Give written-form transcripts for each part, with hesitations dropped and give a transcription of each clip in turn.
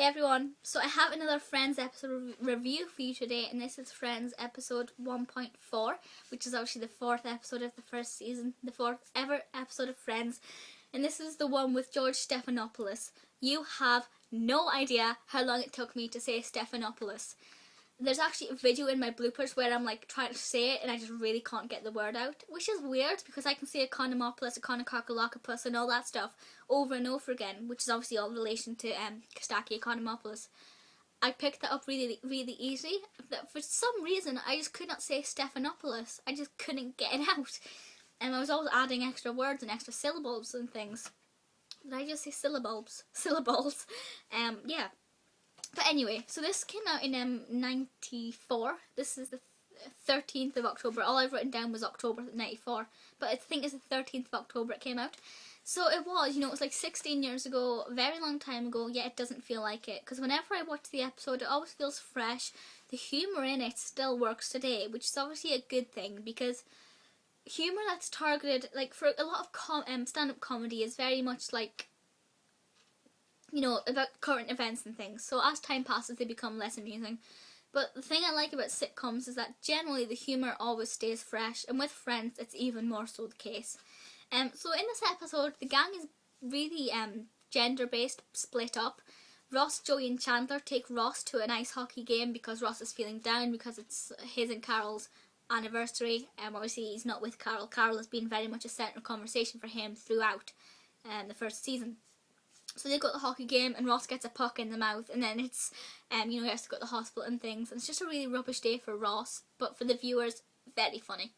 Hey everyone, so I have another Friends episode review for you today, and this is Friends episode 1.4, which is actually the fourth episode of the first season, the fourth ever episode of Friends, and this is the one with George Stephanopolous. You have no idea how long it took me to say Stephanopolous. There's actually a video in my bloopers where I'm like trying to say it and I just really can't get the word out, which is weird because I can say Economopoulos, Econococolocopus and all that stuff over and over again, which is obviously all in relation to Kostaki Economopoulos. I picked that up really easy. For some reason I just could not say Stephanopolous. I just couldn't get it out. And I was always adding extra words and extra syllables and things. Did I just say syllables? Syllables. Yeah. But anyway, so this came out in 94. This is the 13th of October. All I've written down was October 94. But I think it's the 13th of October it came out. So it was, it was like 16 years ago, a very long time ago, yet it doesn't feel like it. Because whenever I watch the episode, it always feels fresh. The humour in it still works today, which is obviously a good thing. Because humour that's targeted, like for a lot of stand-up comedy is very much like, about current events and things. So as time passes, they become less amusing. But the thing I like about sitcoms is that generally the humour always stays fresh, and with Friends, it's even more so the case. So in this episode, the gang is really gender-based, split up. Ross, Joey and Chandler take Ross to an ice hockey game because Ross is feeling down because it's his and Carol's anniversary. Obviously, he's not with Carol. Carol has been very much a centre of conversation for him throughout the first season. So they go to the hockey game and Ross gets a puck in the mouth, and then it's, he has to go to the hospital and things. And it's just a really rubbish day for Ross, but for the viewers, very funny.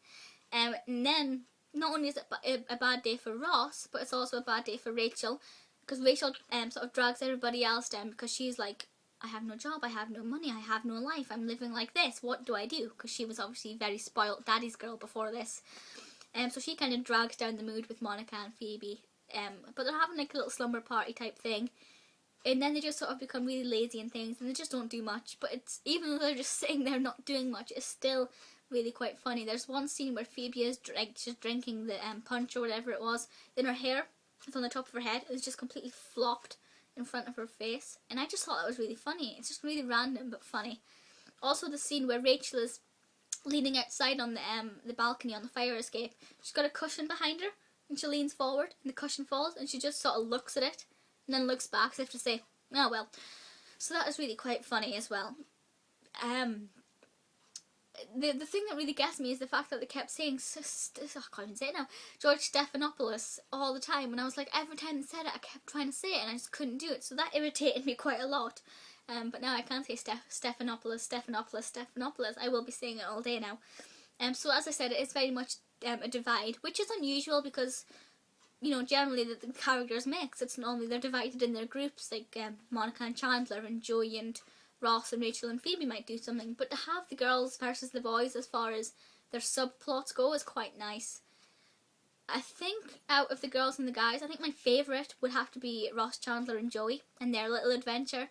And then, not only is it a bad day for Ross, but it's also a bad day for Rachel, because Rachel sort of drags everybody else down because she's like, I have no job, I have no money, I have no life, I'm living like this, what do I do? Because she was obviously very spoilt daddy's girl before this. So she kind of drags down the mood with Monica and Phoebe. But they're having like a little slumber party type thing, and then they just sort of become really lazy and things, and they just don't do much. But it's, even though they're just sitting there not doing much, it's still really quite funny. There's one scene where Phoebe is just drinking the punch or whatever it was, then her hair is on the top of her head, it was just completely flopped in front of her face, and I just thought that was really funny. It's just really random but funny. Also the scene where Rachel is leaning outside on the balcony on the fire escape, she's got a cushion behind her, and she leans forward, and the cushion falls, and she just sort of looks at it, and then looks back as if to say, oh well. So that was really quite funny as well. The thing that really gets me is the fact that they kept saying, I can't even say it now, George Stephanopolous all the time, and I was like, every time they said it, I kept trying to say it, and I just couldn't do it, so that irritated me quite a lot. But now I can't say Stephanopolous. I will be saying it all day now. So as I said, it is very much a divide, which is unusual because, generally the characters mix. It's normally they're divided in their groups, like Monica and Chandler and Joey and Ross and Rachel and Phoebe might do something. But to have the girls versus the boys as far as their subplots go is quite nice. I think out of the girls and the guys, I think my favourite would have to be Ross, Chandler and Joey and their little adventure.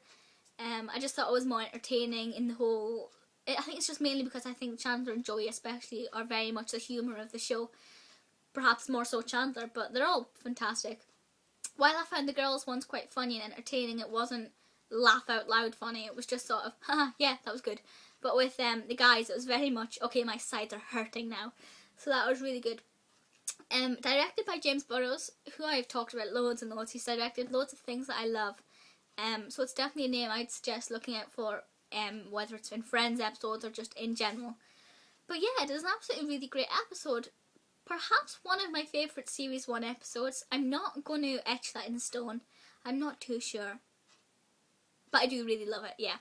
I just thought it was more entertaining in the whole... I think it's just mainly because I think Chandler and Joey especially are very much the humour of the show. Perhaps more so Chandler, but they're all fantastic. While I found the girls' ones quite funny and entertaining, it wasn't laugh out loud funny. It was just sort of, haha, yeah, that was good. But with the guys, it was very much, okay, my sides are hurting now. So that was really good. Directed by James Burrows, who I've talked about loads and loads. He's directed loads of things that I love. So it's definitely a name I'd suggest looking out for. Whether it's in Friends episodes or just in general. But yeah, it is an absolutely really great episode. Perhaps one of my favourite Series 1 episodes. I'm not going to etch that in stone. I'm not too sure. But I do really love it, yeah.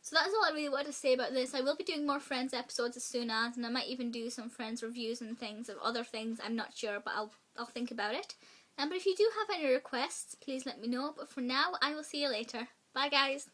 So that's all I really wanted to say about this. I will be doing more Friends episodes as soon as, and I might even do some Friends reviews and things of other things. I'm not sure, but I'll think about it. But if you do have any requests, please let me know. But for now, I will see you later. Bye guys.